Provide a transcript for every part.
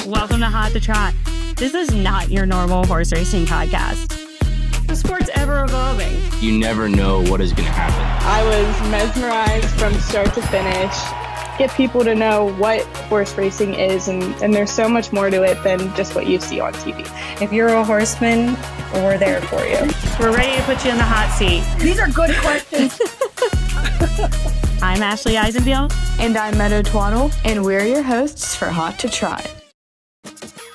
Welcome to Hot to Trot. This is not your normal horse racing podcast. The sport's ever evolving. You never know what is going to happen. I was mesmerized from start to finish. Get people to know what horse racing is, and there's so much more to it than just what you see on TV. If you're a horseman, we're there for you. We're ready to put you in the hot seat. These are good questions. I'm Ashley Eisenbiel. And I'm Meadow Twaddle, and we're your hosts for Hot to Trot.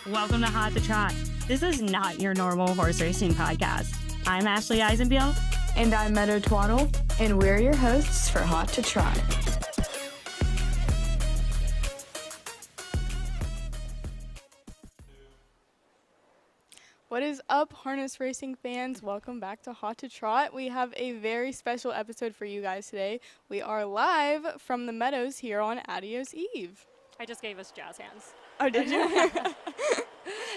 Welcome to Hot to Trot. This is not your normal horse racing podcast. I'm Ashley Eisenbiel. And I'm Meadow Twaddle, and we're your hosts for Hot to Trot. What is up, harness racing fans? Welcome back to Hot to Trot. We have a very special episode for you guys today. We are live from the Meadows here on Adios Eve. I just gave us jazz hands. Oh, did you?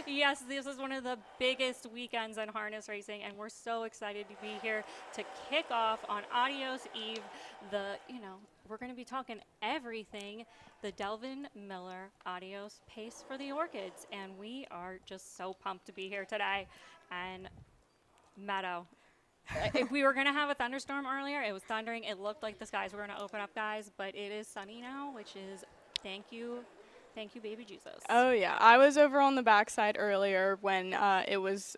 Yes, this is one of the biggest weekends in harness racing, and we're so excited to be here to kick off on Adios Eve. We're going to be talking everything, the Delvin Miller Adios Pace for the Orchids, and we are just so pumped to be here today. And Meadow, if we were going to have a thunderstorm earlier, it was thundering. It looked like the skies were going to open up, guys, but it is sunny now, which is thank you, baby Jesus. Oh, yeah. I was over on the backside earlier when it was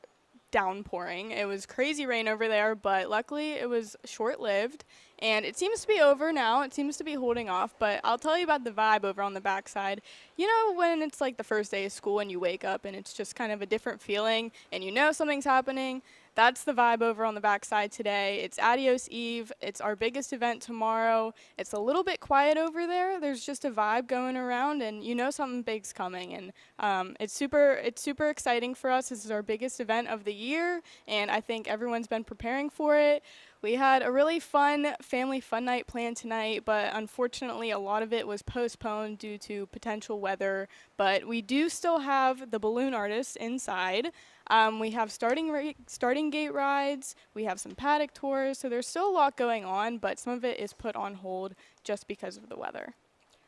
downpouring. It was crazy rain over there, but luckily it was short-lived, and it seems to be over now. It seems to be holding off, but I'll tell you about the vibe over on the backside. You know when it's like the first day of school and you wake up and it's just kind of a different feeling and you know something's happening? That's the vibe over on the backside today. It's Adios Eve. It's our biggest event tomorrow. It's a little bit quiet over there. There's just a vibe going around, and you know something big's coming. And it's super exciting for us. This is our biggest event of the year, and I think everyone's been preparing for it. We had a really fun family fun night planned tonight, but unfortunately a lot of it was postponed due to potential weather. But we do still have the balloon artists inside. We have starting gate rides. We have some paddock tours. So there's still a lot going on, but some of it is put on hold just because of the weather.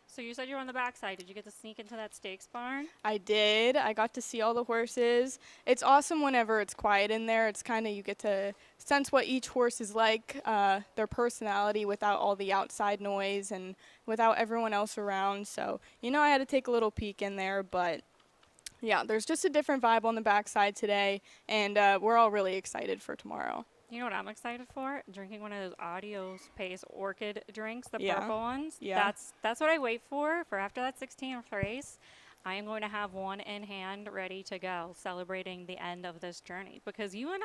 So you said you were on the backside. Did you get to sneak into that stakes barn? I did. I got to see all the horses. It's awesome whenever it's quiet in there. It's kind of, you get to sense what each horse is like, their personality without all the outside noise and without everyone else around. So, I had to take a little peek in there, but yeah, there's just a different vibe on the backside today, and we're all really excited for tomorrow. You know what I'm excited for? Drinking one of those Adios Pace Orchid drinks, the Yeah. purple ones. Yeah. That's what I wait for after that 16th race. I am going to have one in hand ready to go, celebrating the end of this journey, because you and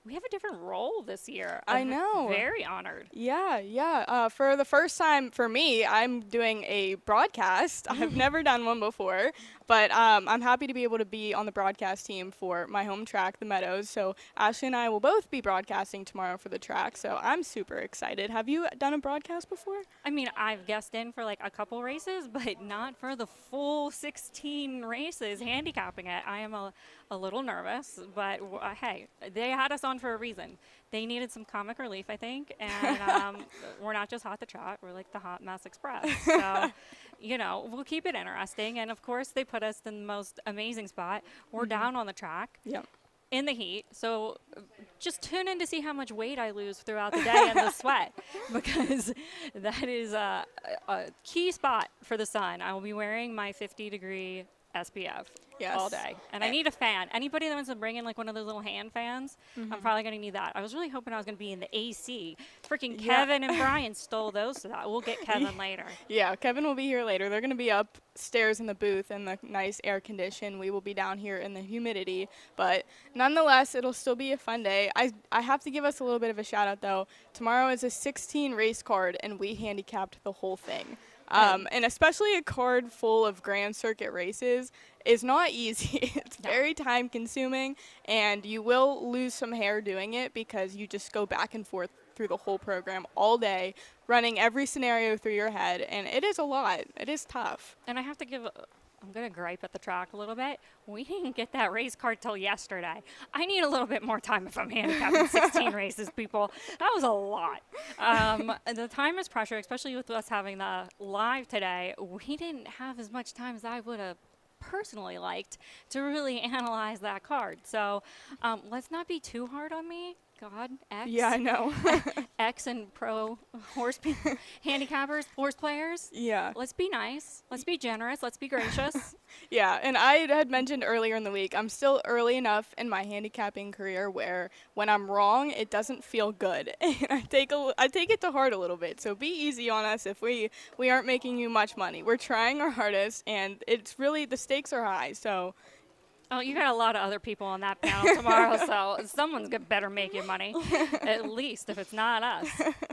we have a different role this year. I I'm know. Very honored. Yeah. For the first time for me, I'm doing a broadcast. I've never done one before, but I'm happy to be able to be on the broadcast team for my home track, the Meadows. So Ashley and I will both be broadcasting tomorrow for the track, so I'm super excited. Have you done a broadcast before? I mean, I've guessed in for like a couple races, but not for the full 16 races, handicapping it. I am a little nervous, but hey, they had us on for a reason. They needed some comic relief, I think, and we're not just Hot to Trot, we're like the Hot Mess Express. So, we'll keep it interesting, and of course they put us in the most amazing spot. We're down on the track. Yep. In the heat, so just tune in to see how much weight I lose throughout the day in the sweat, because that is a key spot for the sun. I will be wearing my 50-degree SPF all day, and I need a fan. Anybody that wants to bring in like one of those little hand fans, I'm probably going to need that. I was really hoping I was going to be in the AC. Freaking Kevin and Brian stole those, so that we'll get Kevin later. Yeah, Kevin will be here later. They're going to be upstairs in the booth in the nice air condition. We will be down here in the humidity, but nonetheless, it'll still be a fun day. I have to give us a little bit of a shout out though. Tomorrow is a 16 race card, and we handicapped the whole thing. And especially a card full of Grand Circuit races is not easy. It's very time consuming, and you will lose some hair doing it because you just go back and forth through the whole program all day, running every scenario through your head, and it is a lot. It is tough. And I have to give I'm going to gripe at the track a little bit. We didn't get that race card till yesterday. I need a little bit more time if I'm handicapping 16 races, people. That was a lot. The time is pressure, especially with us having the live today. We didn't have as much time as I would have personally liked to really analyze that card. So let's not be too hard on me. God, X. Yeah, I know. X and pro handicappers, horse players. Yeah. Let's be nice. Let's be generous. Let's be gracious. Yeah, and I had mentioned earlier in the week, I'm still early enough in my handicapping career where when I'm wrong, it doesn't feel good. And I take it to heart a little bit. So be easy on us if we aren't making you much money. We're trying our hardest, and it's really, the stakes are high. So. Oh, you got a lot of other people on that panel tomorrow, so someone's better make you money, at least if it's not us.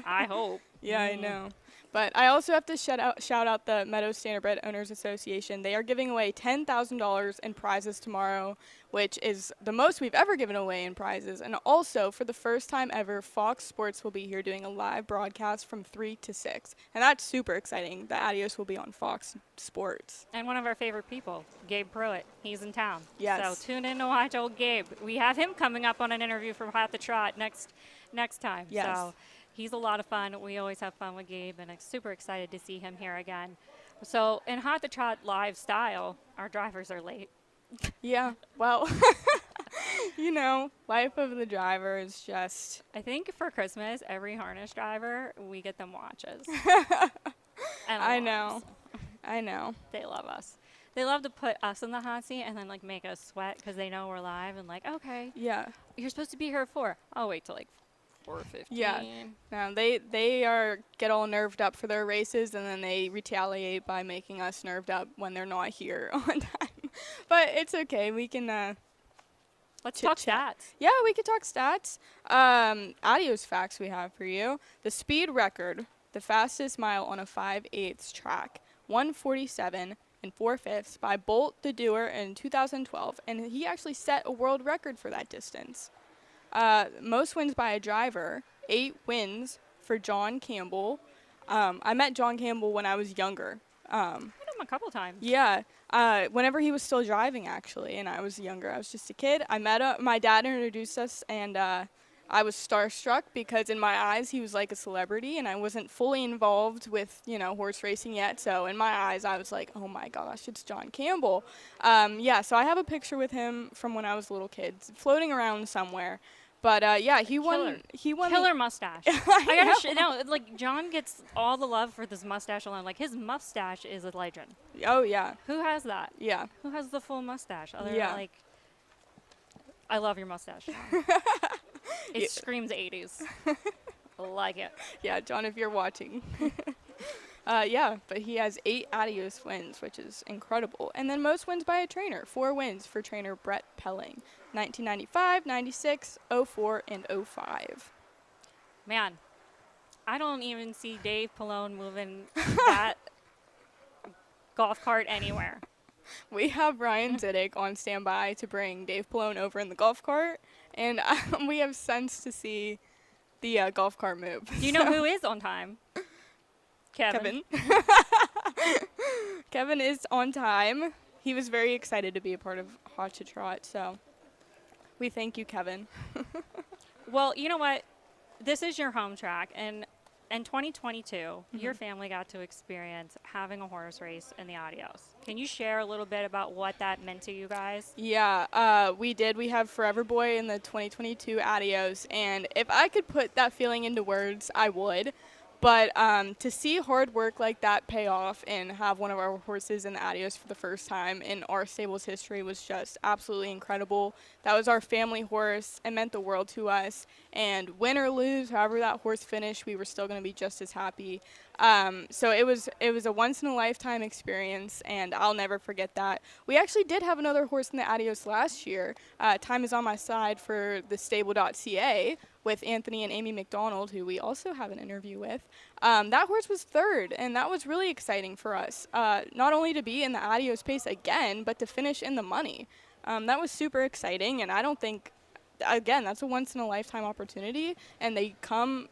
I hope. Yeah, I know. But I also have to shout out the Meadows Standardbred Owners Association. They are giving away $10,000 in prizes tomorrow, which is the most we've ever given away in prizes. And also, for the first time ever, Fox Sports will be here doing a live broadcast from 3 to 6. And that's super exciting. The Adios will be on Fox Sports. And one of our favorite people, Gabe Pruitt. He's in town. Yes. So tune in to watch old Gabe. We have him coming up on an interview from Hot the Trot next time. Yes. So he's a lot of fun. We always have fun with Gabe, and I'm super excited to see him here again. So in Hot the Trot live style, our drivers are late. Yeah, well, life of the driver is just. I think for Christmas, every harness driver, we get them watches. And I alarms. know. They love us. They love to put us in the hot seat and then, make us sweat because they know we're live and, okay, Yeah. you're supposed to be here at 4. I'll wait till, 4:15. Yeah. No, they get all nerved up for their races, and then they retaliate by making us nerved up when they're not here on time. But it's okay. We can. Let's talk stats. Yeah, we could talk stats. Adios facts we have for you. The speed record, the fastest mile on a 5/8 track, 1:47 and 4/5 by Bolt the Doer in 2012, and he actually set a world record for that distance. Most wins by a driver, 8 wins for John Campbell. I met John Campbell when I was younger. I met him a couple times. Yeah, whenever he was still driving, actually, and I was younger. I was just a kid. I met him. My dad introduced us, and I was starstruck because in my eyes he was like a celebrity, and I wasn't fully involved with, horse racing yet. So in my eyes, I was like, oh my gosh, it's John Campbell. So I have a picture with him from when I was a little kid, floating around somewhere. But he won. He won. Killer mustache. I gotta John gets all the love for this mustache alone. His mustache is a legend. Oh yeah. Who has that? Yeah. Who has the full mustache? Other Yeah. than I love your mustache. It screams 80s. I like it. Yeah, John, if you're watching. But he has 8 Adios wins, which is incredible. And then most wins by a trainer. 4 wins for trainer Brett Pelling. 1995, 96, 04, and 05. Man, I don't even see Dave Palone moving that golf cart anywhere. We have Ryan Ziddick on standby to bring Dave Palone over in the golf cart, and we have sense to see the golf cart move. Do you know who is on time? Kevin. Kevin is on time. He was very excited to be a part of Hot to Trot, so we thank you, Kevin. Well, you know what? This is your home track, and in 2022, your family got to experience having a horse race in the Adios. Can you share a little bit about what that meant to you guys? Yeah, we did. We have Forever Boy in the 2022 Adios, and if I could put that feeling into words, I would. But to see hard work like that pay off and have one of our horses in the Adios for the first time in our stable's history was just absolutely incredible. That was our family horse. It meant the world to us. And win or lose, however that horse finished, we were still going to be just as happy. So it was a once-in-a-lifetime experience, and I'll never forget that. We actually did have another horse in the Adios last year. Time is on my side for the stable.ca with Anthony and Amy McDonald, who we also have an interview with. That horse was third, and that was really exciting for us. Not only to be in the Adios pace again, but to finish in the money. That was super exciting, and I don't think, again, that's a once-in-a-lifetime opportunity, and they come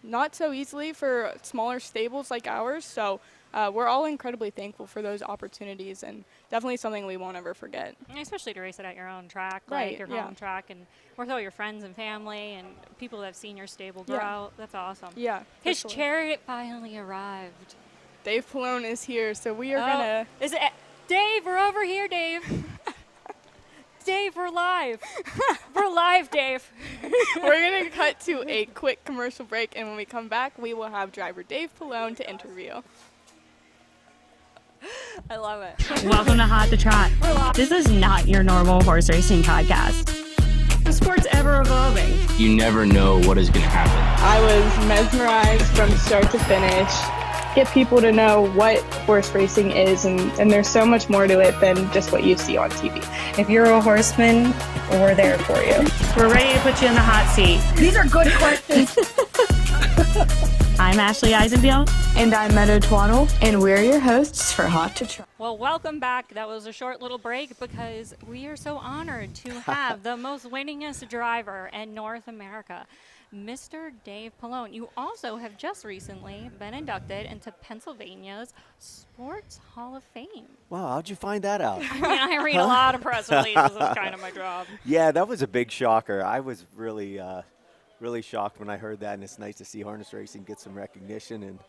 not so easily for smaller stables like ours. So we're all incredibly thankful for those opportunities, and definitely something we won't ever forget. Especially to race it at your own track, Right, your yeah. home track, and with all your friends and family and people that have seen your stable grow. Yeah. That's awesome. Yeah. His for sure. chariot finally arrived. Dave Palone is here, so we are gonna. Is it? Dave, we're over here, Dave. Dave, we're live. We're live, Dave. We're going to cut to a quick commercial break, and when we come back, we will have driver Dave Palone to interview. I love it. Welcome to Hot to Trot. This is not your normal horse racing podcast. The sport's ever evolving. You never know what is going to happen. I was mesmerized from start to finish. Get people to know what horse racing is, and there's so much more to it than just what you see on TV. If you're a horseman, we're there for you. We're ready to put you in the hot seat. These are good questions. I'm Ashley Eisenbiel. And I'm Meadow Twaddle, and we're your hosts for Hot to Trot. Well, welcome back. That was a short little break because we are so honored to have the most winningest driver in North America, Mr. Dave Palone. You also have just recently been inducted into Pennsylvania's Sports Hall of Fame. Wow, how'd you find that out? I mean, I read a lot of press releases. It's kind of my job. Yeah, that was a big shocker. I was really shocked when I heard that, and it's nice to see harness racing get some recognition, and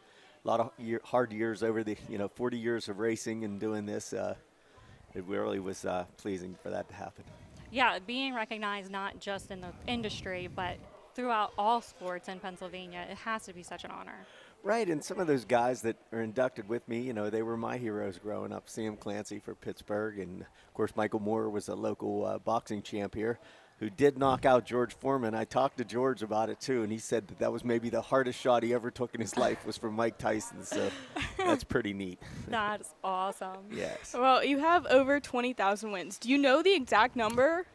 a lot of hard years over the 40 years of racing and doing this. It really was pleasing for that to happen. Yeah, being recognized not just in the industry, but throughout all sports in Pennsylvania, it has to be such an honor. Right, and some of those guys that are inducted with me, they were my heroes growing up. Sam Clancy for Pittsburgh, and of course Michael Moore was a local boxing champ here who did knock out George Foreman. I talked to George about it too, and he said that was maybe the hardest shot he ever took in his life was from Mike Tyson, so that's pretty neat. That's awesome. Yes. Well, you have over 20,000 wins. Do you know the exact number?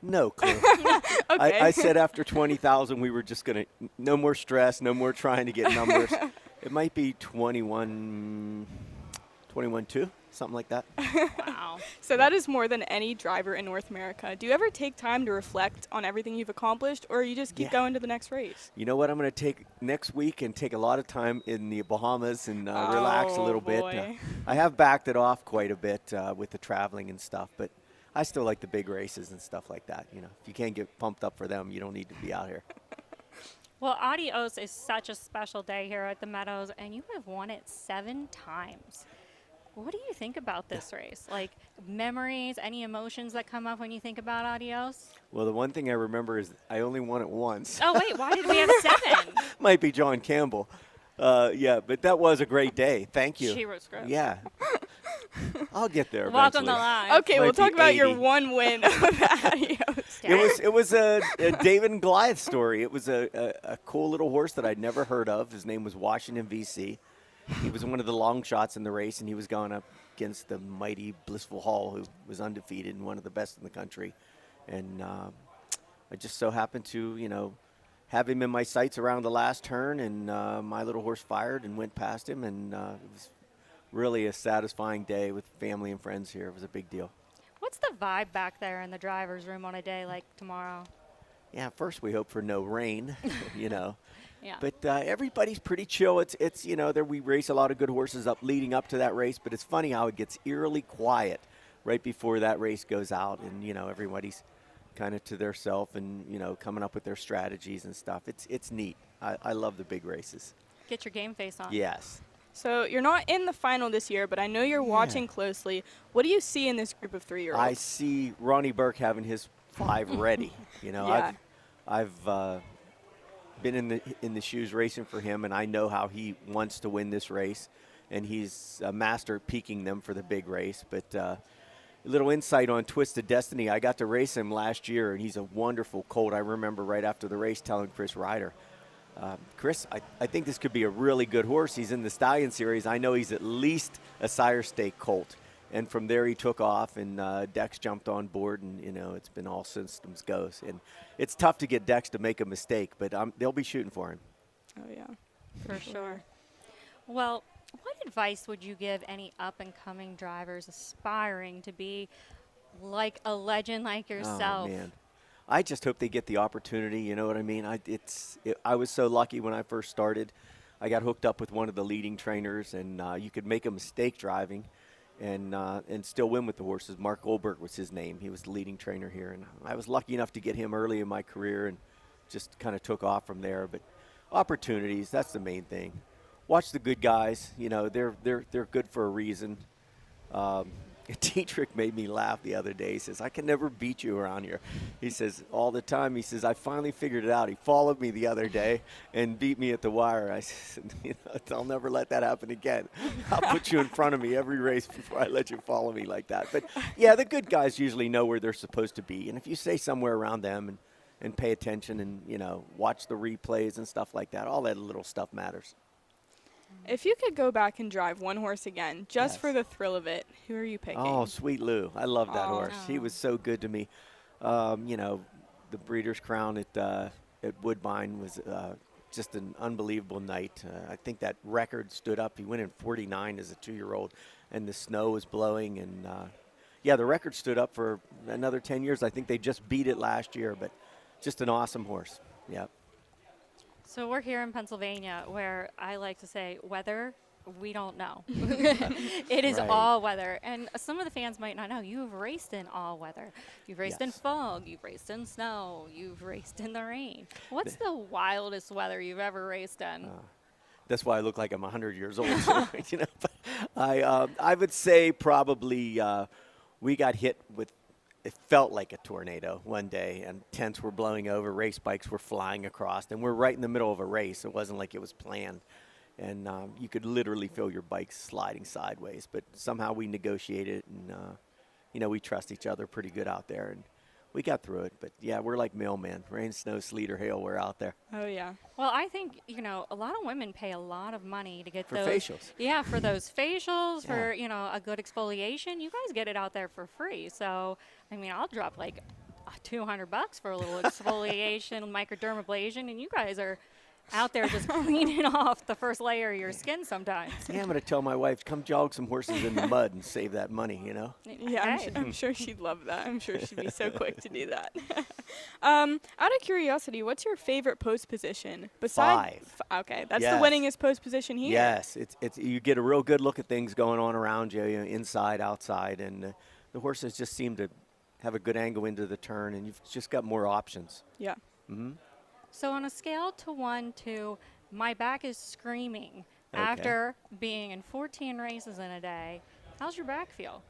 No clue. Okay. I said after 20,000 we were just going to, no more stress, no more trying to get numbers. It might be 21-2, something like that. Wow. So that is more than any driver in North America. Do you ever take time to reflect on everything you've accomplished, or you just keep going to the next race? You know what? I'm going to take next week and take a lot of time in the Bahamas and relax a little bit. I have backed it off quite a bit with the traveling and stuff, but I still like the big races and stuff like that. If you can't get pumped up for them, you don't need to be out here. Well, Adios is such a special day here at the Meadows, and you have won it 7 times. What do you think about this race? Like memories, any emotions that come up when you think about Adios? Well, the one thing I remember is I only won it once. Oh, wait, why did we have 7? Might be John Campbell. Yeah, but that was a great day. Thank you. She was great. Yeah. I'll get there Welcome eventually. to live. Okay, we'll talk about your one win of Adios. It was a David and Goliath story. It was a cool little horse that I'd never heard of. His name was Washington VC. He was one of the long shots in the race, and he was going up against the mighty Blissful Hall, who was undefeated and one of the best in the country. And I just so happened to, have him in my sights around the last turn, and my little horse fired and went past him, and it was really a satisfying day with family and friends here. It was a big deal. What's the vibe back there in the driver's room on a day like tomorrow? Yeah, first we hope for no rain, Yeah. But everybody's pretty chill. It's there we race a lot of good horses leading up to that race, but it's funny how it gets eerily quiet right before that race goes out, and everybody's kind of to their self and coming up with their strategies and stuff. It's neat. I love the big races. Get your game face on. Yes. So you're not in the final this year, but I know you're watching closely. What do you see in this group of 3-year-olds? I see Ronnie Burke having his 5 ready. Yeah. I've been in the shoes racing for him, and I know how he wants to win this race, and he's a master at peaking them for the big race. But a little insight on Twisted Destiny, I got to race him last year, and he's a wonderful colt. I remember right after the race telling Chris Ryder, Chris, I think this could be a really good horse. He's in the Stallion Series. I know he's at least a sire stake colt. And from there he took off, and Dex jumped on board, and, it's been all systems goes. And it's tough to get Dex to make a mistake, but they'll be shooting for him. Oh, yeah. For sure. Well, what advice would you give any up-and-coming drivers aspiring to be like a legend like yourself? Oh, man. I just hope they get the opportunity, you know what I mean? I was so lucky when I first started. I got hooked up with one of the leading trainers, and you could make a mistake driving and still win with the horses. Mark Goldberg was his name. He was the leading trainer here, and I was lucky enough to get him early in my career and just kind of took off from there. But opportunities, that's the main thing. Watch the good guys. They're good for a reason. Dietrich made me laugh the other day. He says, I can never beat you around here. He says, all the time. He says, I finally figured it out. He followed me the other day and beat me at the wire. I said, I'll never let that happen again. I'll put you in front of me every race before I let you follow me like that. But, yeah, the good guys usually know where they're supposed to be. And if you stay somewhere around them and pay attention and, watch the replays and stuff like that, all that little stuff matters. If you could go back and drive one horse again, just for the thrill of it, who are you picking? Oh, Sweet Lou. I love that horse. He was so good to me. The Breeders' Crown at Woodbine was just an unbelievable night. I think that record stood up. He went in 49 as a 2-year-old, and the snow was blowing. And, the record stood up for another 10 years. I think they just beat it last year, but just an awesome horse. Yeah. So we're here in Pennsylvania, where I like to say weather, we don't know. It is Right. all weather. And some of the fans might not know, you've raced in all weather. You've raced in fog, you've raced in snow, you've raced in the rain. What's the wildest weather you've ever raced in? That's why I look like I'm 100 years old. But I would say probably we got hit with, it felt like a tornado one day, and tents were blowing over, race bikes were flying across, and we're right in the middle of a race. It wasn't like it was planned. And you could literally feel your bike sliding sideways. But somehow we negotiated, and, we trust each other pretty good out there. And we got through it. But, yeah, we're like mailmen. Rain, snow, sleet, or hail, we're out there. Oh, yeah. Well, I think, a lot of women pay a lot of money to get For those. facials. Yeah, for those facials, Yeah. for, a good exfoliation. You guys get it out there for free. So, I'll drop like $200 for a little exfoliation, microdermablation, and you guys are out there just cleaning off the first layer of your skin sometimes. Yeah, I'm going to tell my wife, come jog some horses in the mud and save that money, Yeah, Hey. I'm sure she'd love that. I'm sure she'd be so quick to do that. Out of curiosity, what's your favorite post position? Five. Okay, that's Yes. the winningest post position here. Yes, it's you get a real good look at things going on around you, inside, outside, and the horses just seem to have a good angle into the turn, and you've just got more options. Yeah. Mm-hmm. So on a scale to 1 to my back is screaming Okay. after being in 14 races in a day, how's your back feel?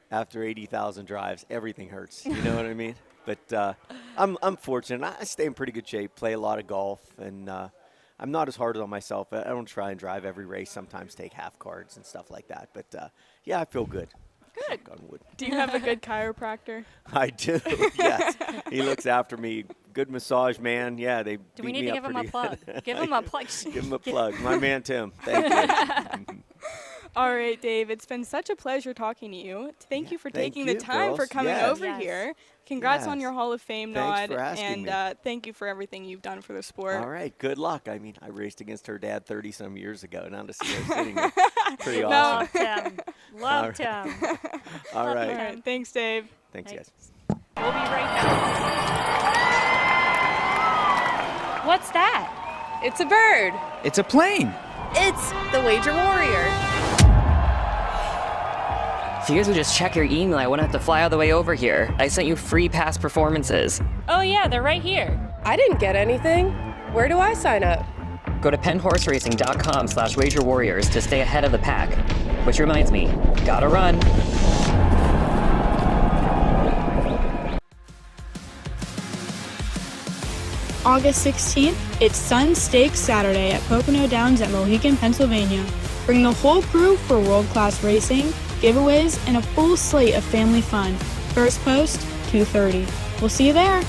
After 80,000 drives, everything hurts. You know what I mean? But I'm fortunate. I stay in pretty good shape, play a lot of golf, and I'm not as hard on myself. I don't try and drive every race, sometimes take half cards and stuff like that. But, I feel good. Good. Knock on wood. Do you have a good chiropractor? I do, yes. He looks after me. Good massage man. Yeah, they Do beat we need me to up give him a pretty- plug? Give him a plug. Give him a plug. My man, Tim. Thank you. All right, Dave, it's been such a pleasure talking to you. Thank you for thank taking the you, time for girls. coming Yes. over Yes. here. Congrats on Yes. your Hall of Fame Thanks nod. for asking and me. Thank you for everything you've done for the sport. All right, good luck. I raced against her dad 30-some years ago. Now to see her sitting there, pretty awesome. Loved him. Loved All him. All All right. right, thanks, Dave. Thanks, Thanks. guys. We'll be right back. What's that? It's a bird. It's a plane. It's the Wager Warrior. If you guys would just check your email, I wouldn't have to fly all the way over here. I sent you free past performances. Oh, yeah, they're right here. I didn't get anything. Where do I sign up? Go to penhorseracing.com/wagerwarriors to stay ahead of the pack. Which reminds me, gotta run. August 16th, it's Sun Stakes Saturday at Pocono Downs at Mohican, Pennsylvania. Bring the whole crew for world-class racing, giveaways, and a full slate of family fun. First post, 2:30. We'll see you there.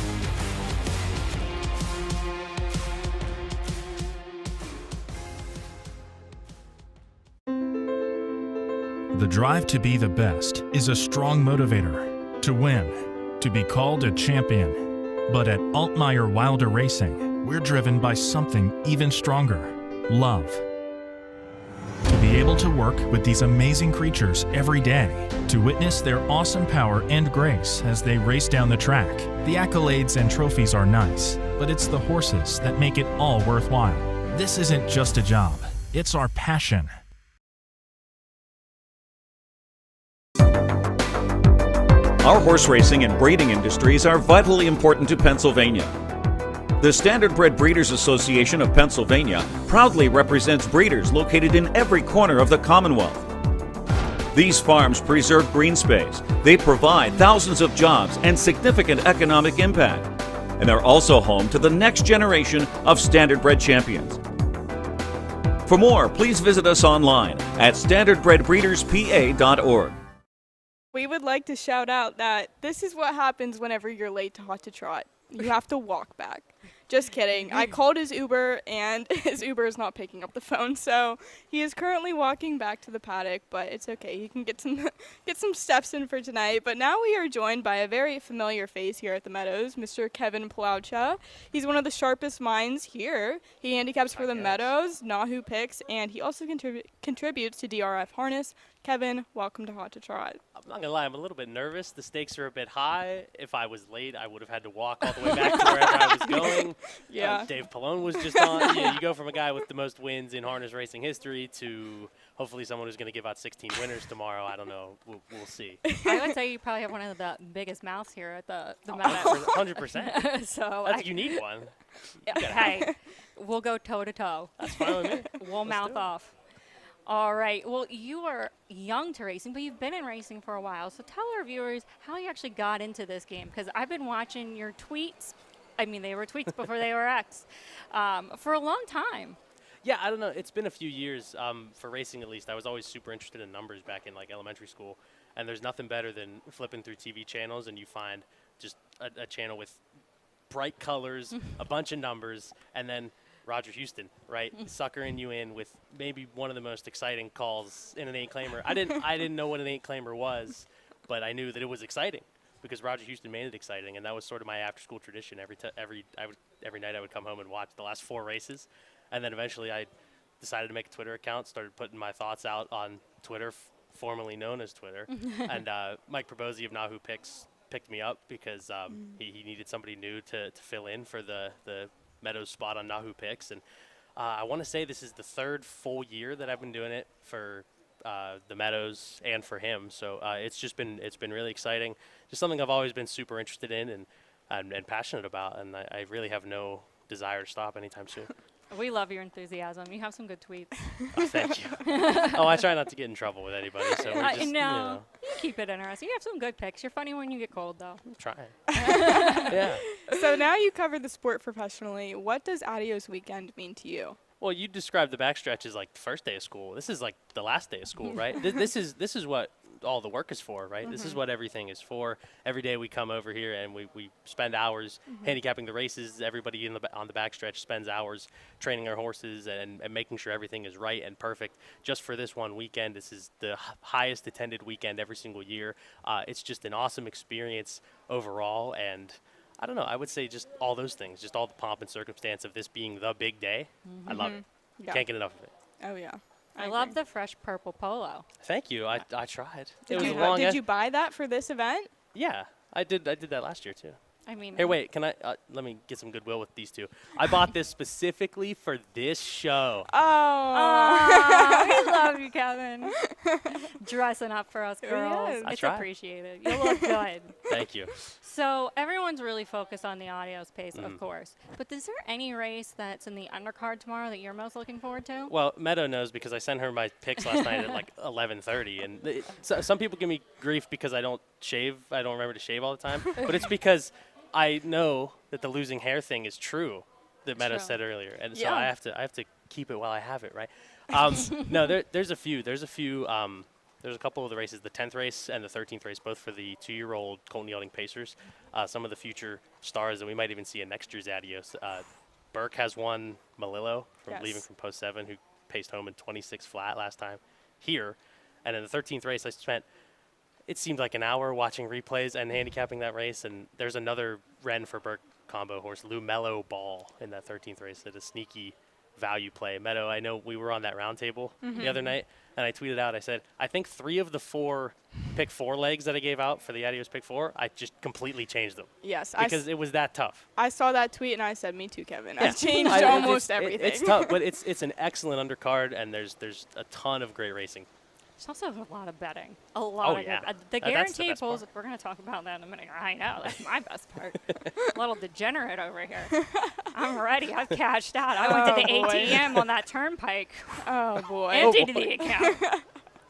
The drive to be the best is a strong motivator. To win, to be called a champion. But at Altmaier Wilder Racing, we're driven by something even stronger: love. To be able to work with these amazing creatures every day, to witness their awesome power and grace as they race down the track. The accolades and trophies are nice, but it's the horses that make it all worthwhile. This isn't just a job, it's our passion. Our horse racing and breeding industries are vitally important to Pennsylvania. The Standardbred Breeders Association of Pennsylvania proudly represents breeders located in every corner of the Commonwealth. These farms preserve green space. They provide thousands of jobs and significant economic impact. And they're also home to the next generation of standardbred champions. For more, please visit us online at standardbredbreederspa.org. We would like to shout out that this is what happens whenever you're late to Hot to Trot. You have to walk back. Just kidding. I called his Uber, and his Uber is not picking up the phone, so he is currently walking back to the paddock, but it's okay. He can get some steps in for tonight. But now we are joined by a very familiar face here at the Meadows, Mr. Kevin Plaucha. He's one of the sharpest minds here. He handicaps for the Meadows, Nahu Picks, and he also contributes to DRF Harness. Kevin, welcome to Hot to Trot. I'm not going to lie, I'm a little bit nervous. The stakes are a bit high. If I was late, I would have had to walk all the way back to wherever I was going. Yeah. Dave Palone was just on. You go from a guy with the most wins in harness racing history to hopefully someone who's going to give out 16 winners tomorrow. I don't know. We'll see. I would say you probably have one of the biggest mouths here at the Meadows. 100%. So you need one. Hey, we'll go toe-to-toe. That's fine with me. We'll mouth off. All right. Well, you are young to racing, but you've been in racing for a while. So tell our viewers how you actually got into this game, because I've been watching your tweets. I mean, they were tweets before they were X for a long time. Yeah, I don't know. It's been a few years for racing, at least. I was always super interested in numbers back in like elementary school, and there's nothing better than flipping through TV channels and you find just a channel with bright colors, a bunch of numbers, and then Roger Houston, right, suckering you in with maybe one of the most exciting calls in an 8-claimer. I didn't know what an 8-claimer was, but I knew that it was exciting because Roger Houston made it exciting, and that was sort of my after-school tradition. Every night I would come home and watch the last 4 races, and then eventually I decided to make a Twitter account, started putting my thoughts out on Twitter, formerly known as Twitter, and Mike Probosi of Nahu Picks picked me up because he needed somebody new to fill in for the Meadows spot on Nahu Picks, and I want to say this is the 3rd full year that I've been doing it for the Meadows and for him. So it's been really exciting. Just something I've always been super interested in and passionate about, and I really have no desire to stop anytime soon. We love your enthusiasm. You have some good tweets. Oh, thank you. I try not to get in trouble with anybody. So we're just, you keep it interesting. You have some good picks. You're funny when you get cold, though. I'm trying. Yeah. So now you cover the sport professionally. What does Adios weekend mean to you? Well, you described the backstretch as like the first day of school. This is like the last day of school, right? This is what all the work is for, right? This is what everything is for. Every day we come over here and we spend hours handicapping the races. Everybody on the backstretch spends hours training our horses and making sure everything is right and perfect just for this one weekend. This is the highest attended weekend every single year. It's just an awesome experience overall, and I don't know, I would say just all those things, just all the pomp and circumstance of this being the big day. I love it. Yeah. Can't get enough of it. Oh, yeah. I love the fresh purple polo. Thank you. I tried. Did you buy that for this event? Yeah, I did that last year too. I mean, hey, wait, can I let me get some goodwill with these two. I bought this specifically for this show. Oh, we love you, Kevin. Dressing up for us girls. Yes. It's appreciated. You look good. Thank you. So everyone's really focused on the Adios pace, of course. But is there any race that's in the undercard tomorrow that you're most looking forward to? Well, Meadow knows because I sent her my picks last night at like 11:30, and some people give me grief because I don't shave. I don't remember to shave all the time, but it's because I know that the losing hair thing is true that Meadow said earlier, and so I have to keep it while I have it, right? No, there's a few. There's a couple of the races, the 10th race and the 13th race, both for the 2-year-old Colton Yielding Pacers. Some of the future stars that we might even see in next year's Adios. Burke has won Malillo from leaving from post 7, who paced home in 26 flat last time here. And in the 13th race, it seemed like an hour watching replays and handicapping that race. And there's another Wrenn for Burke combo horse, Lou Mello Ball, in that 13th race at a sneaky value play. Meadow, I know we were on that round table the other night, and I tweeted out, I said, I think 3 of the 4 pick 4 legs that I gave out for the Adios pick 4, I just completely changed them. Yes. Because it was that tough. I saw that tweet, and I said, me too, Kevin. Yeah. I've changed almost everything. It's tough, but it's an excellent undercard, and there's a ton of great racing. There's also a lot of betting. A lot of yeah. the guaranteed pulls, we're going to talk about that in a minute. I know. That's my best part. A little degenerate over here. I'm ready. I've cashed out. I went to the ATM on that turnpike. Oh, boy. Emptied the account.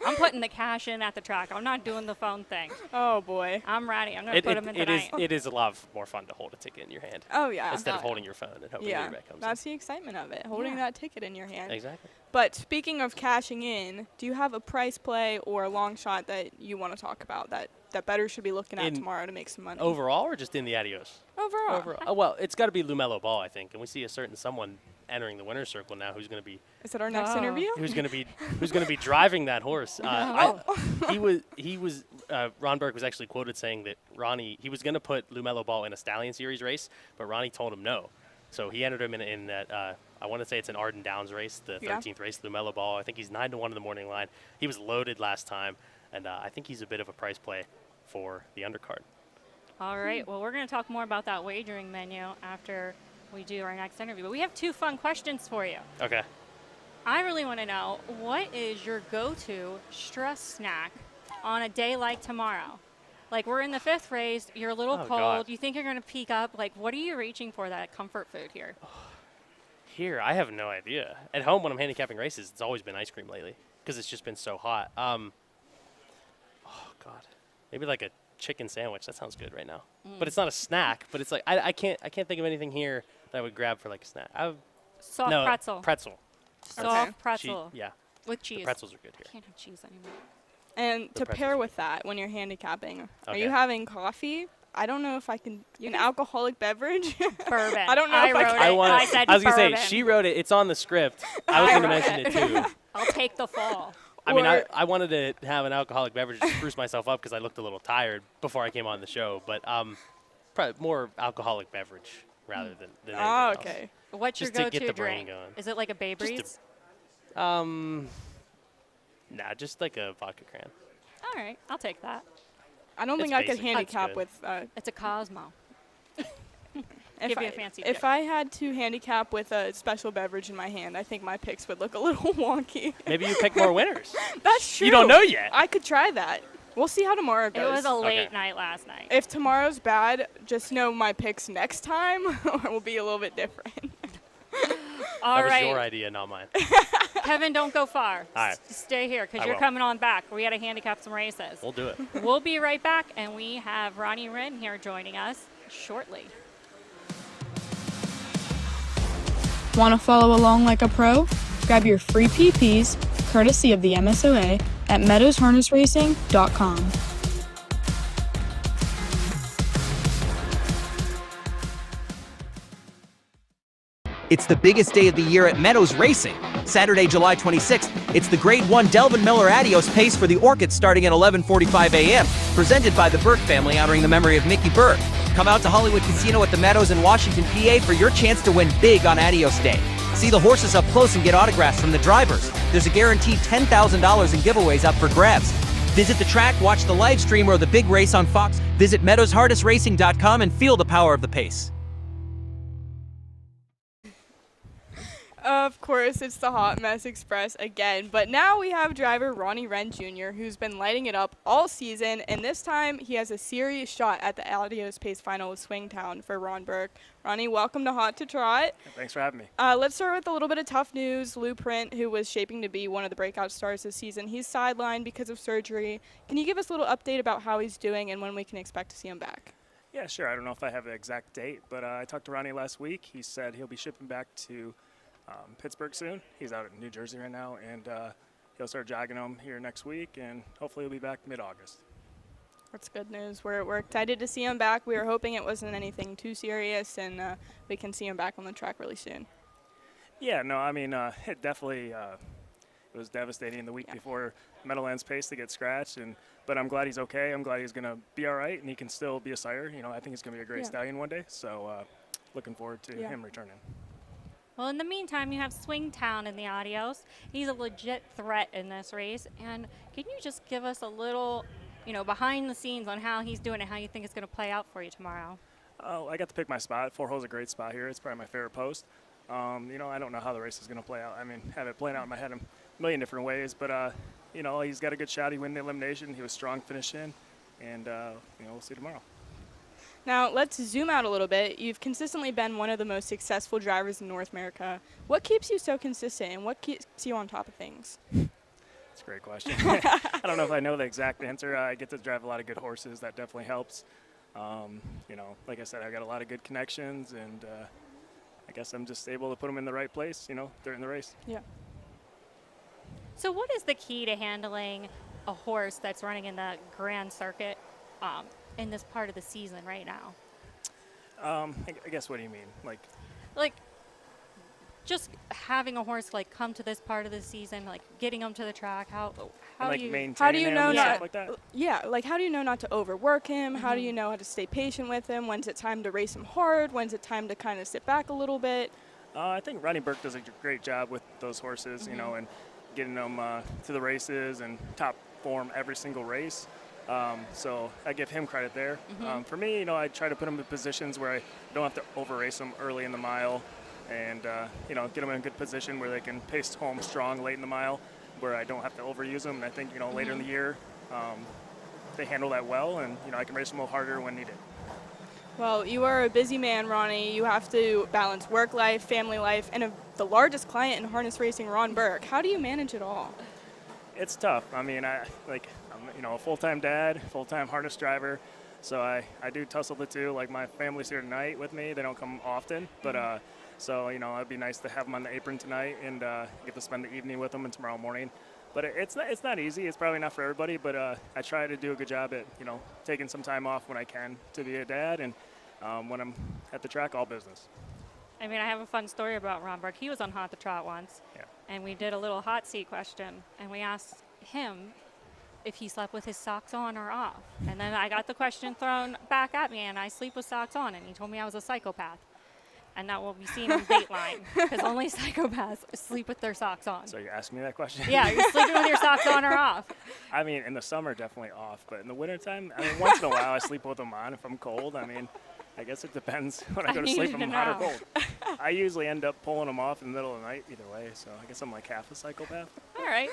I'm putting the cash in at the track. I'm not doing the phone thing. Oh, boy. I'm ready. I'm going to put them in tonight. It is a lot more fun to hold a ticket in your hand. Oh, yeah. Instead of holding your phone and hoping your bet comes That's the excitement of it, holding that ticket in your hand. Exactly. But speaking of cashing in, do you have a price play or a long shot that you want to talk about that bettors should be looking at tomorrow to make some money? Overall or just in the Adios? Overall. Oh, well, it's got to be LaMelo Ball, I think. And we see a certain someone entering the winner's circle now who's going to be. Is it our next interview? Who's going to be driving that horse? Ron Burke was actually quoted saying that he was going to put LaMelo Ball in a Stallion Series race, but Ronnie told him no. So he entered him in that, I want to say it's an Arden Downs race, the 13th race, LaMelo Ball. I think he's 9-1 in the morning line. He was loaded last time, and I think he's a bit of a price play for the undercard. All right. Well, we're going to talk more about that wagering menu after we do our next interview. But we have 2 fun questions for you. Okay. I really want to know, what is your go-to stress snack on a day like tomorrow? Like, we're in the 5th race, you're a little cold, God. you think you're going to peak up. Like, what are you reaching for, that comfort food here? Here, I have no idea. At home, when I'm handicapping races, it's always been ice cream lately because it's just been so hot. Oh, God. Maybe like a chicken sandwich. That sounds good right now. But it's not a snack, but it's like I can't think of anything here that I would grab for like a snack. Soft pretzel. Pretzel. Soft pretzel. Yeah. With cheese. The pretzels are good here. I can't have cheese anymore. And to pair with that, when you're handicapping, are you having coffee? I don't know if I can. An alcoholic beverage? Bourbon. I don't know if I can. I was going to say, she wrote it. It's on the script. I was going to mention it too. I'll take the fall. I mean, I wanted to have an alcoholic beverage to spruce myself up because I looked a little tired before I came on the show. But probably more alcoholic beverage rather than anything else. Okay. What's your Just to go-to get the drink? brain going. Is it like a Bay Breeze? Nah, just like a vodka cran. All right, I'll take that. I don't think I could handicap with. It's a Cosmo. Give you a fancy If I had to handicap with a special beverage in my hand, I think my picks would look a little wonky. Maybe you pick more winners. That's true. You don't know yet. I could try that. We'll see how tomorrow goes. It was a late night last night. If tomorrow's bad, just know my picks next time will be a little bit different. All right. That was your idea, not mine. Kevin, don't go far. All right. Stay here because I you're will. coming on back. We got to handicap some races. We'll do it. We'll be right back, and we have Ronnie Wrenn here joining us shortly. Want to follow along like a pro? Grab your free PPs, courtesy of the MSOA, at meadowsharnessracing.com. It's the biggest day of the year at Meadows Racing. Saturday, July 26th, it's the Grade 1 Delvin Miller Adios Pace for the Orchids starting at 11:45 a.m., presented by the Burke family honoring the memory of Mickey Burke. Come out to Hollywood Casino at the Meadows in Washington, PA for your chance to win big on Adios Day. See the horses up close and get autographs from the drivers. There's a guaranteed $10,000 in giveaways up for grabs. Visit the track, watch the live stream or the big race on Fox. Visit meadowsharnessracing.com and feel the power of the pace. Of course, it's the Hot Mess Express again, but now we have driver Ronnie Wrenn Jr., who's been lighting it up all season, and this time he has a serious shot at the Adios Pace Final with Swingtown for Ron Burke. Ronnie, welcome to Hot to Trot. Thanks for having me. Let's start with a little bit of tough news. Lou Print, who was shaping to be one of the breakout stars this season, he's sidelined because of surgery. Can you give us a little update about how he's doing and when we can expect to see him back? Yeah, sure. I don't know if I have the exact date, but I talked to Ronnie last week. He said he'll be shipping back to Pittsburgh soon. He's out in New Jersey right now, and he'll start jogging home here next week, and hopefully he'll be back mid-August. That's good news. We're excited to see him back. We were hoping it wasn't anything too serious, and we can see him back on the track really soon. Yeah, no, I mean, it definitely it was devastating the week before Meadowlands Pace to get scratched, but I'm glad he's okay. I'm glad he's going to be all right, and he can still be a sire. You know, I think he's going to be a great stallion one day, so looking forward to him returning. Well, in the meantime, you have Swingtown in the Adios. He's a legit threat in this race. And can you just give us a little, behind the scenes on how he's doing and how you think it's going to play out for you tomorrow? Oh, I got to pick my spot. 4 hole's a great spot here. It's probably my favorite post. I don't know how the race is going to play out. I mean, have it playing out in my head a million different ways. But, he's got a good shot. He won the elimination. He was strong finish in. And, we'll see tomorrow. Now, let's zoom out a little bit. You've consistently been one of the most successful drivers in North America. What keeps you so consistent, and what keeps you on top of things? It's That's a great question. I don't know if I know the exact answer. I get to drive a lot of good horses. That definitely helps. You know, like I said, I got a lot of good connections, and I guess I'm just able to put them in the right place, you know, during the race. Yeah. So what is the key to handling a horse that's running in the Grand Circuit in this part of the season right now? I guess, what do you mean? Like just having a horse like come to this part of the season, like getting them to the track. How like do you know not like that? Yeah, like how do you know not to overwork him? How do you know how to stay patient with him? When's it time to race him hard? When's it time to kind of sit back a little bit? I think Ronnie Burke does a great job with those horses, you know, and getting them to the races and top form every single race. So I give him credit there. For me, you know, I try to put them in positions where I don't have to over-race them early in the mile, and you know, get them in a good position where they can pace home strong late in the mile, where I don't have to overuse them. And I think, you know, later in the year, they handle that well, and you know, I can race them a little harder when needed. Well, you are a busy man, Ronnie. You have to balance work life, family life, and the largest client in harness racing, Ron Burke. How do you manage it all? It's tough. I mean, I'm you know, a full-time dad, full-time harness driver, so I do tussle the two. Like, my family's here tonight with me. They don't come often, but so, you know, it'd be nice to have them on the apron tonight and get to spend the evening with them and tomorrow morning. But it's not easy. It's probably not for everybody, but I try to do a good job at, you know, taking some time off when I can to be a dad, and when I'm at the track, all business. I mean, I have a fun story about Ron Burke. He was on Hot to Trot once, and we did a little hot seat question, and we asked him if he slept with his socks on or off. And then I got the question thrown back at me, and I sleep with socks on, and he told me I was a psychopath. And that will be seen in Dateline, because only psychopaths sleep with their socks on. So you're asking me that question? Yeah, you're sleeping with your socks on or off. I mean, in the summer, definitely off, but in the wintertime, I mean, once in a while I sleep with them on if I'm cold. I mean, I guess it depends when I go to sleep if I'm hot or cold. I usually end up pulling them off in the middle of the night either way, so I guess I'm like half a psychopath. All right.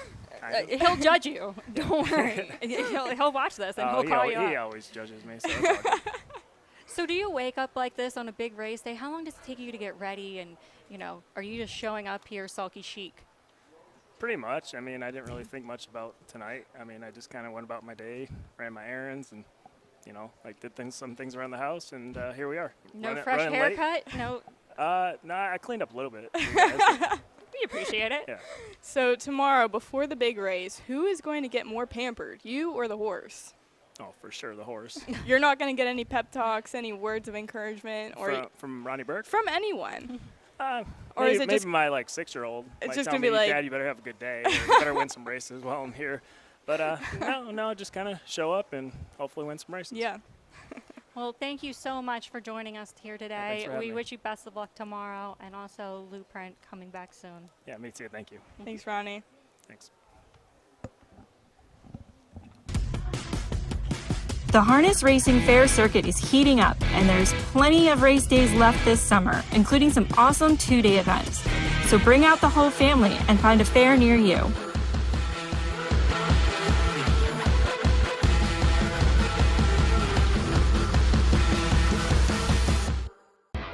He'll judge you. Don't worry. He'll watch this, and he'll call you up. He always judges me, so it's all good. So do you wake up like this on a big race day? How long does it take you to get ready? And, you know, are you just showing up here sulky chic? Pretty much. I mean, I didn't really think much about tonight. I mean, I just kind of went about my day, ran my errands, and, you know, like did some things around the house, and here we are. No fresh haircut? No. Nah, I cleaned up a little bit. We appreciate it. Yeah. So tomorrow, before the big race, who is going to get more pampered, you or the horse? Oh, for sure, the horse. You're not going to get any pep talks, any words of encouragement, or from Ronnie Burke? From anyone. Or is it maybe my 6-year-old? It's might just tell gonna be me, like, Dad, you better have a good day. Or you better win some races while I'm here. But no, just kind of show up and hopefully win some races. Yeah. Well, thank you so much for joining us here today. We wish you best of luck tomorrow, and also Lou Print coming back soon. Yeah, me too. Thank you. Thanks, Ronnie. Thanks. The harness racing fair circuit is heating up, and there's plenty of race days left this summer, including some awesome 2-day events. So bring out the whole family and find a fair near you.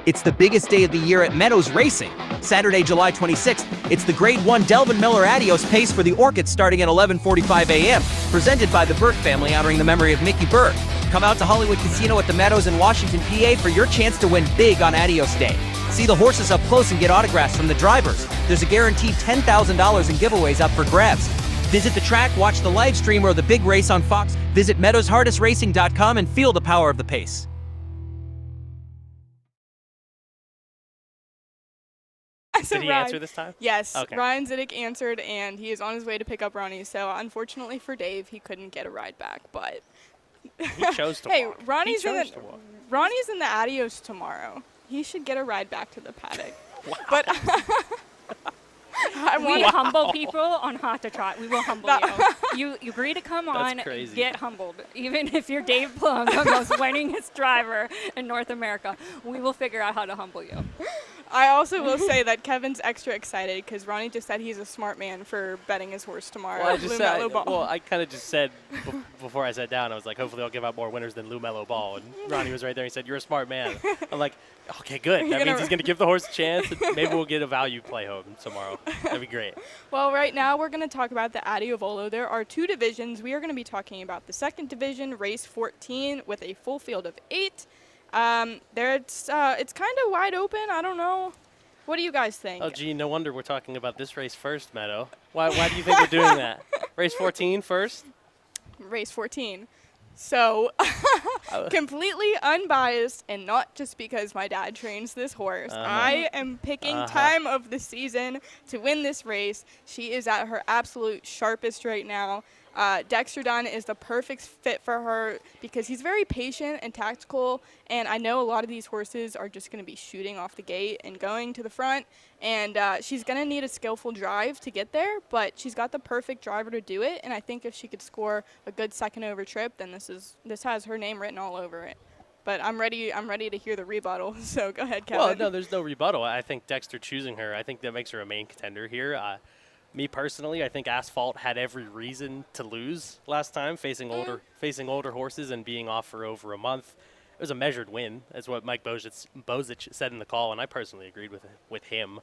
It's the biggest day of the year at Meadows Racing. Saturday, July 26th, it's the Grade 1 Delvin Miller Adios Pace for the Orchids starting at 11:45 a.m., presented by the Burke family honoring the memory of Mickey Burke. Come out to Hollywood Casino at the Meadows in Washington, PA for your chance to win big on Adios Day. See the horses up close and get autographs from the drivers. There's a guaranteed $10,000 in giveaways up for grabs. Visit the track, watch the live stream or the big race on Fox. Visit meadowsharnessracing.com and feel the power of the pace. Did he answer this time? Yes. Okay. Ryan Zidek answered, and he is on his way to pick up Ronnie. So unfortunately for Dave, he couldn't get a ride back. But he chose to hey, walk. Ronnie's in the Adios tomorrow. He should get a ride back to the paddock. Wow. But we humble people on Hot to Trot. We will humble you. You agree to come on, get humbled. Even if you're Dave Palone, the most winningest driver in North America, we will figure out how to humble you. I also will say that Kevin's extra excited because Ronnie just said he's a smart man for betting his horse tomorrow. Well, I kind of just said before I sat down, I was like, hopefully I'll give out more winners than Lou Mello Ball. And Ronnie was right there. He said, you're a smart man. I'm like, okay, good. That means he's going to give the horse a chance. And maybe we'll get a value play home tomorrow. That'd be great. Well, right now we're going to talk about the Adios. There are 2 divisions. We are going to be talking about the second division, race 14, with a full field of 8. It's kind of wide open. I don't know. What do you guys think? Oh, gee, no wonder we're talking about this race first, Meadow. Why do you think we're doing that? Race 14 first? Race 14. So, completely unbiased, and not just because my dad trains this horse. I am picking time of the season to win this race. She is at her absolute sharpest right now. Dexter Dunn is the perfect fit for her because he's very patient and tactical, and I know a lot of these horses are just going to be shooting off the gate and going to the front, and she's going to need a skillful drive to get there, but she's got the perfect driver to do it, and I think if she could score a good second over trip, then this has her name written all over it. But I'm ready to hear the rebuttal, so go ahead, Kevin. Well, no, there's no rebuttal. I think Dexter choosing her, I think that makes her a main contender here. Me personally, I think Asphalt had every reason to lose last time, facing older horses and being off for over a month. It was a measured win, as what Mike Bozich said in the call, and I personally agreed with him.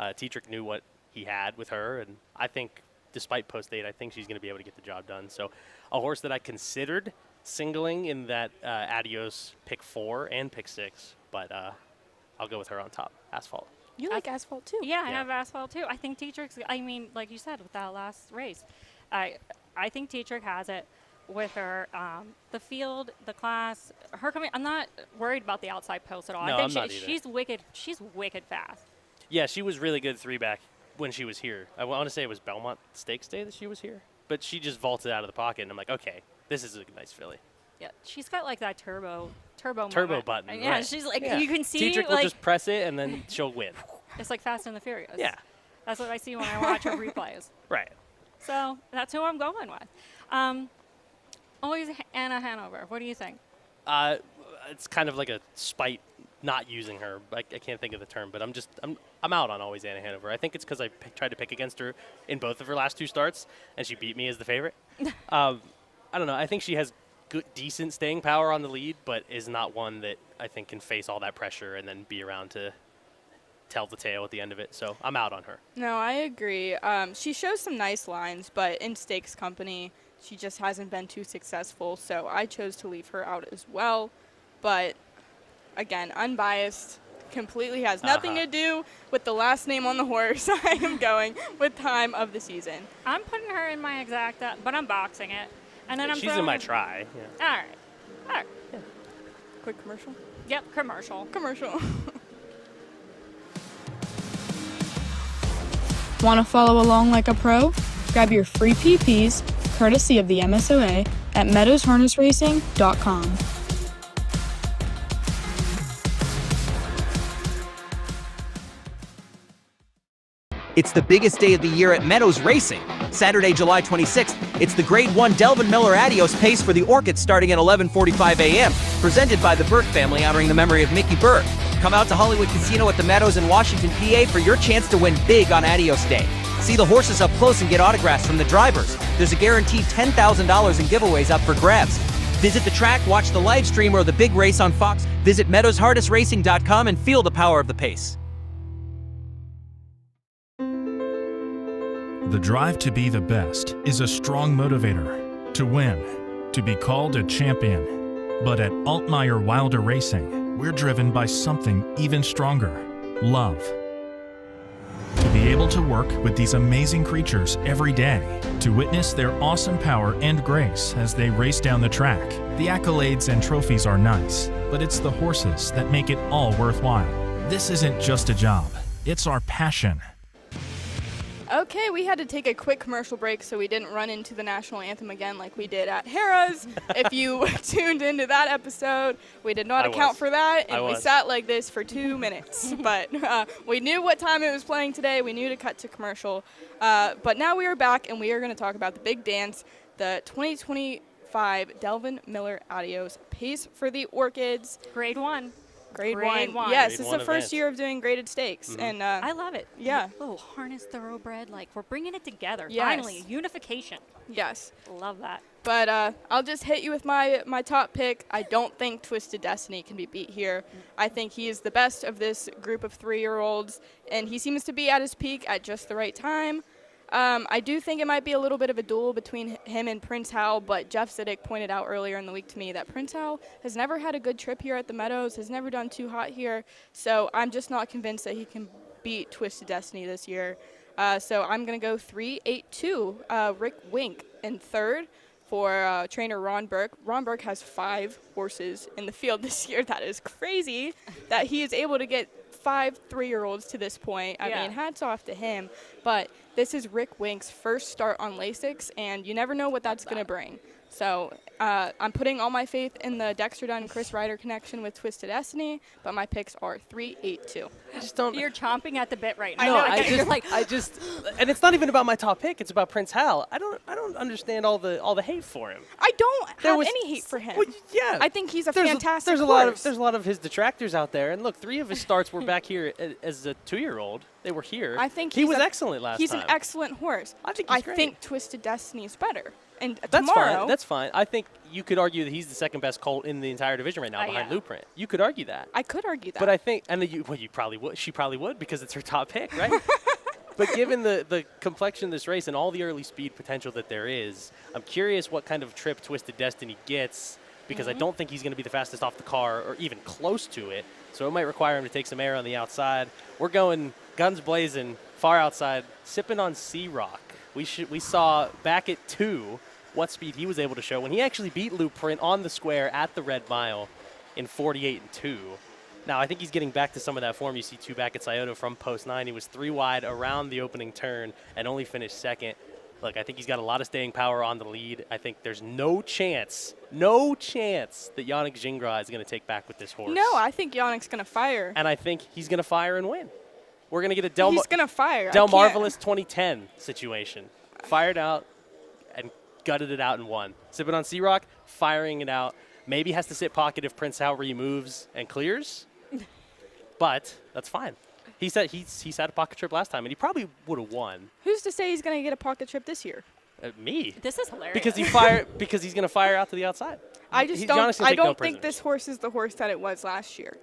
Tetrick knew what he had with her, and I think, despite post-date, I think she's going to be able to get the job done. So a horse that I considered singling in that Adios pick 4 and pick 6, but I'll go with her on top, Asphalt. You like Asphalt too? Yeah, I have Asphalt too. I think Tetrick's, I mean, like you said with that last race, I think Tetrick has it with her. The field, the class, her coming. I'm not worried about the outside post at all. No, I think I'm not either. She's wicked fast. Yeah, she was really good 3-back when she was here. I want to say it was Belmont Stakes Day that she was here, but she just vaulted out of the pocket, and I'm like, okay, this is a nice filly. Yeah, she's got like that turbo button. Yeah, right. she's like, yeah. you can see Tetrick will just press it, and then she'll win. It's like Fast and the Furious. Yeah. That's what I see when I watch her replays. Right. So that's who I'm going with. Always Anna Hanover. What do you think? It's kind of like a spite not using her. I can't think of the term, but I'm out on always Anna Hanover. I think it's because I tried to pick against her in both of her last 2 starts, and she beat me as the favorite. I don't know. I think she has decent staying power on the lead, but is not one that I think can face all that pressure and then be around to tell the tale at the end of it. So I'm out on her. No, I agree. She shows some nice lines, but in stakes company, she just hasn't been too successful. So I chose to leave her out as well. But again, unbiased, completely has nothing to do with the last name on the horse. I am going with time of the season. I'm putting her in my exact, but I'm boxing it. And then She's in my try. Yeah. All right. Yeah. Quick commercial? Yep, commercial. Want to follow along like a pro? Grab your free PPs, courtesy of the MSOA, at meadowsharnessracing.com. It's the biggest day of the year at Meadows Racing. Saturday, July 26th, it's the Grade 1 Delvin Miller Adios Pace for the Orchids starting at 11:45 a.m., presented by the Burke family honoring the memory of Mickey Burke. Come out to Hollywood Casino at the Meadows in Washington, PA for your chance to win big on Adios Day. See the horses up close and get autographs from the drivers. There's a guaranteed $10,000 in giveaways up for grabs. Visit the track, watch the live stream or the big race on Fox. Visit meadowsharnessracing.com and feel the power of the pace. The drive to be the best is a strong motivator. To win, to be called a champion. But at Altmaier Wilder Racing, we're driven by something even stronger: love. To be able to work with these amazing creatures every day, to witness their awesome power and grace as they race down the track. The accolades and trophies are nice, but it's the horses that make it all worthwhile. This isn't just a job, it's our passion. Okay, we had to take a quick commercial break so we didn't run into the national anthem again like we did at Harrah's. If you tuned into that episode, we did not account for that, and we sat like this for 2 minutes. But we knew what time it was playing today. We knew to cut to commercial. But now we are back, and we are going to talk about the big dance, the 2025 Delvin Miller Adios Pace for the Orchids. Grade 1. Grade one. Yes, it's the first year of doing graded stakes. Mm-hmm. And I love it. Yeah. Little harness thoroughbred, like we're bringing it together. Yes. Finally, unification. Yes. Love that. But I'll just hit you with my top pick. I don't think Twisted Destiny can be beat here. I think he is the best of this group of 3-year-olds, and he seems to be at his peak at just the right time. I do think it might be a little bit of a duel between him and Prince Hal, but Jeff Zidek pointed out earlier in the week to me that Prince Hal has never had a good trip here at the Meadows, has never done too hot here, so I'm just not convinced that he can beat Twisted Destiny this year. So I'm going to go 3-8-2, Rick Wink in third for trainer Ron Burke. Ron Burke has 5 horses in the field this year. That is crazy that he is able to get 5 3-year-olds to this point. I mean, hats off to him. But this is Rick Wink's first start on Lasix, and you never know what that's going to bring. So I'm putting all my faith in the Dexter Dunn and Chris Ryder connection with Twisted Destiny, but my picks are 3-8-2. I just don't. You're chomping at the bit right now. No, I just, and it's not even about my top pick. It's about Prince Hal. I don't understand all the hate for him. I don't have any hate for him. Well, yeah, I think he's a fantastic There's a horse. lot of his detractors out there, and look, 3 of his starts were back here as a 2-year-old. They were here. I think he was excellent last time. He's an excellent horse. I think he's great. I think Twisted Destiny is better. And That's tomorrow, fine. That's fine. I think you could argue that he's the second best colt in the entire division right now behind Blueprint. You could argue that. I could argue that. But I think, and you probably would. She probably would because it's her top pick, right? But given the complexion of this race and all the early speed potential that there is, I'm curious what kind of trip Twisted Destiny gets because I don't think he's going to be the fastest off the car or even close to it. So it might require him to take some air on the outside. We're going guns blazing, far outside, sipping on Sea Rock. We saw back at 2 what speed he was able to show when he actually beat Blueprint on the square at the Red Mile in 48-2. Now, I think he's getting back to some of that form you see 2 back at Scioto from post 9. He was 3 wide around the opening turn and only finished second. Look, I think he's got a lot of staying power on the lead. I think there's no chance that Yannick Gingras is going to take back with this horse. No, I think Yannick's going to fire. And I think he's going to fire and win. We're going to get a He's going to fire. Del Marvelous 2010 situation. Fired out and gutted it out and won. Sipping on Sea Rock, firing it out. Maybe has to sit pocket if Prince Hal removes and clears. But that's fine. He said he's had a pocket trip last time, and he probably would have won. Who's to say he's going to get a pocket trip this year? Me. This is hilarious. Because he's going to fire out to the outside. I don't think this horse is the horse that it was last year.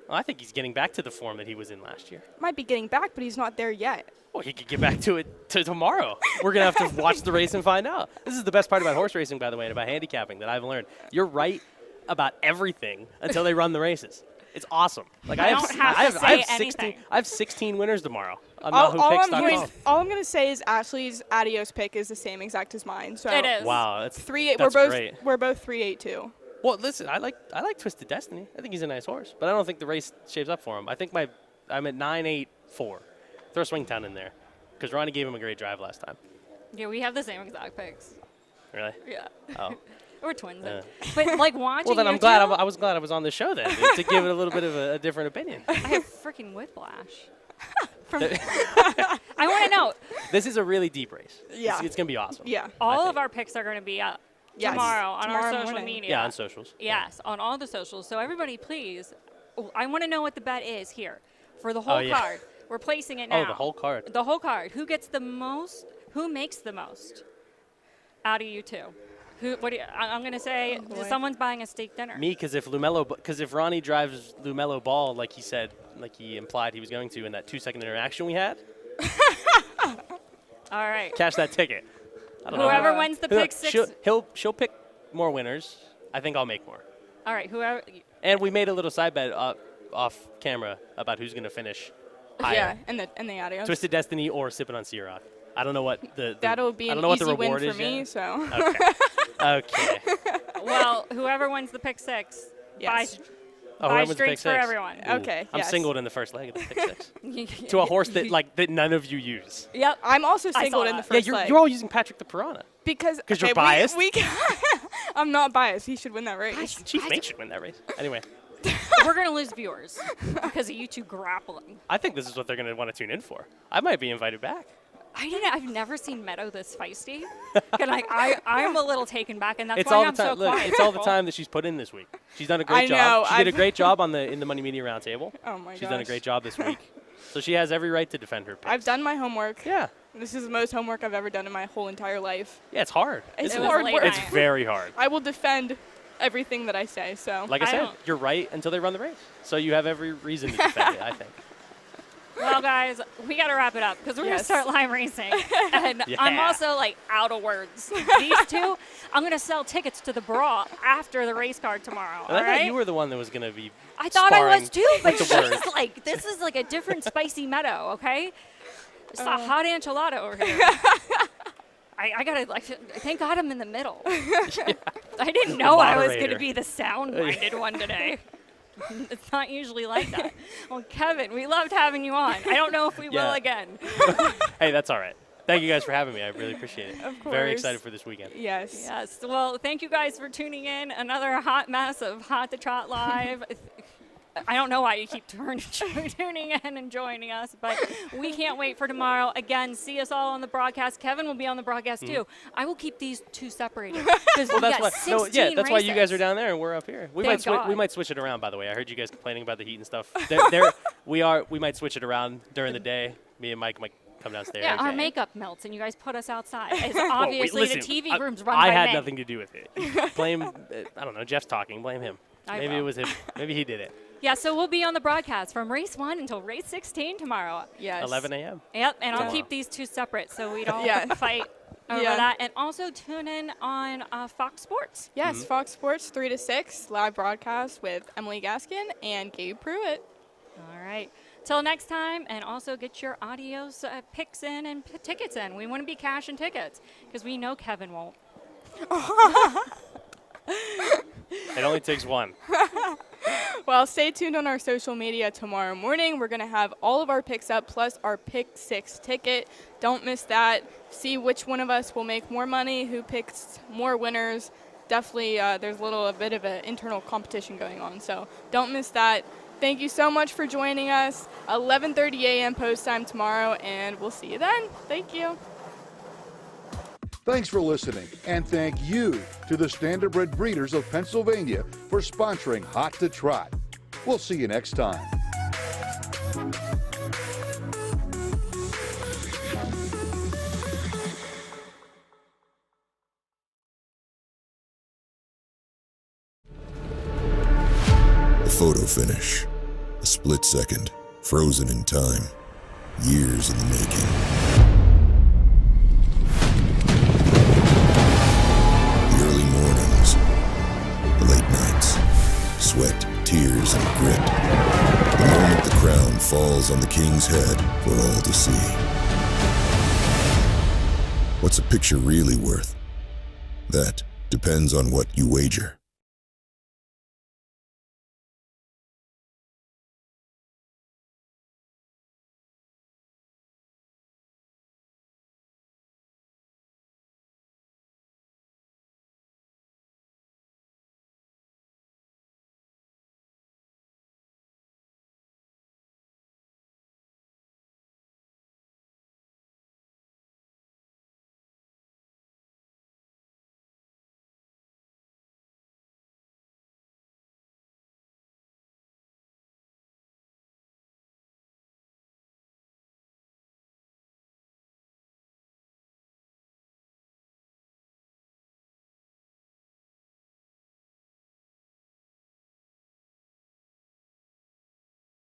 Well, I think he's getting back to the form that he was in last year. Might be getting back, but he's not there yet. Well, he could get back to it tomorrow. We're going to have to watch the race and find out. This is the best part about horse racing, by the way, and about handicapping that I've learned. You're right about everything until they run the races. It's awesome. Like I have 16 winners tomorrow. All I'm going to say is Ashley's Adios pick is the same exact as mine. So it is. Wow, that's 3-8. Great. We're both 3-8-2. Well, listen, I like Twisted Destiny. I think he's a nice horse, but I don't think the race shapes up for him. I think I'm at 9-8-4. Throw Swingtown in there because Ronnie gave him a great drive last time. Yeah, we have the same exact picks. Really? Yeah. Oh. We're twins. But like watching. Well, then I'm glad I was glad I was on the show then to give it a little bit of a different opinion. I have freaking whiplash. I want to know. This is a really deep race. Yeah. It's going to be awesome. Yeah. All of our picks are going to be up tomorrow on our social media. Yeah, on socials. Yes, on all the socials. So everybody, please, I want to know what the bet is here for the whole card. We're placing it now. Oh, the whole card. The whole card. Who gets the most? Who makes the most out of you two? I'm going to say someone's buying a steak dinner. Me, because if Ronnie drives Lumello Ball like he said, like he implied he was going to in that 2-second interaction we had. All right. Cash that ticket. I don't Whoever know. wins the pick six. She'll pick more winners. I think I'll make more. All right. Whoever. And we made a little side bet off camera about who's going to finish higher. Yeah, and the Adios. Twisted Destiny or Sipping on Sea Rock. I don't know what that'll be an easy win for me. Yet. So. Okay. Well, whoever wins the pick six buys drinks for everyone. Ooh, Okay. I'm singled in the first leg of the pick six to a horse that none of you use. Yep. I'm also singled in the first leg. You're all using Patrick the Piranha. Because you're biased. I'm not biased. He should win that race. Chief Mate should win that race. Anyway. We're going to lose viewers because of you two grappling. I think this is what they're going to want to tune in for. I might be invited back. I've never seen Meadow this feisty. And I'm a little taken back, and that's why I'm so quiet. It's all the time that she's put in this week. She's done a great job. She did a great job in the Money Media Roundtable. Oh my gosh. She's done a great job this week. So she has every right to defend her picks. I've done my homework. Yeah. This is the most homework I've ever done in my whole entire life. Yeah, it's hard. It's hard work. It's very hard. I will defend everything that I say. So, like I said, you're right until they run the race. So you have every reason to defend it, I think. Well, guys, we got to wrap it up because we're going to start lime racing. And I'm also, like, out of words. These two, I'm going to sell tickets to the Bra after the race card tomorrow. And I thought you were the one that was going to be I thought I was too, but she's like, this is like a different spicy Meadow, okay? It's a hot enchilada over here. I got to, like, thank God I'm in the middle. I didn't know I was going to be the sound-minded one today. It's not usually like that. Well, Kevin, we loved having you on. I don't know if we will again. Hey, that's all right. Thank you guys for having me. I really appreciate it. Of course. Very excited for this weekend. Yes. Yes. Well, thank you guys for tuning in. Another hot mess of Hot to Trot Live. I don't know why you keep tuning in and joining us, but we can't wait for tomorrow. Again, see us all on the broadcast. Kevin will be on the broadcast too. I will keep these two separated because we got 16 that's why you guys races. are down there and we're up here. We might switch it around. By the way, I heard you guys complaining about the heat and stuff. We might switch it around during the day. Me and Mike might come downstairs. Yeah, our makeup melts and you guys put us outside. It's obviously the TV room's run by I me. had nothing to do with it. Blame, I don't know, Jeff's talking. Blame him. Maybe it was him. Maybe he did it. Yeah, so we'll be on the broadcast from race 1 until race 16 tomorrow. Yes. 11 a.m. Yep, and I'll keep these two separate so we don't fight over that. And also tune in on Fox Sports. Yes, Fox Sports 3 to 6 live broadcast with Emily Gaskin and Gabe Pruitt. All right. Till next time, and also get your Adios picks in and tickets in. We want to be cash and tickets because we know Kevin won't. It only takes one. Well, stay tuned on our social media tomorrow morning. We're going to have all of our picks up plus our Pick 6 ticket. Don't miss that. See which one of us will make more money, who picks more winners. Definitely there's a bit of an internal competition going on, so don't miss that. Thank you so much for joining us. 11:30 a.m. post time tomorrow, and we'll see you then. Thank you. Thanks for listening, and thank you to the Standardbred Breeders of Pennsylvania for sponsoring Hot to Trot. We'll see you next time. The photo finish. A split second, frozen in time. Years in the making. Sweat, tears, and grit. The moment the crown falls on the king's head for all to see. What's a picture really worth? That depends on what you wager.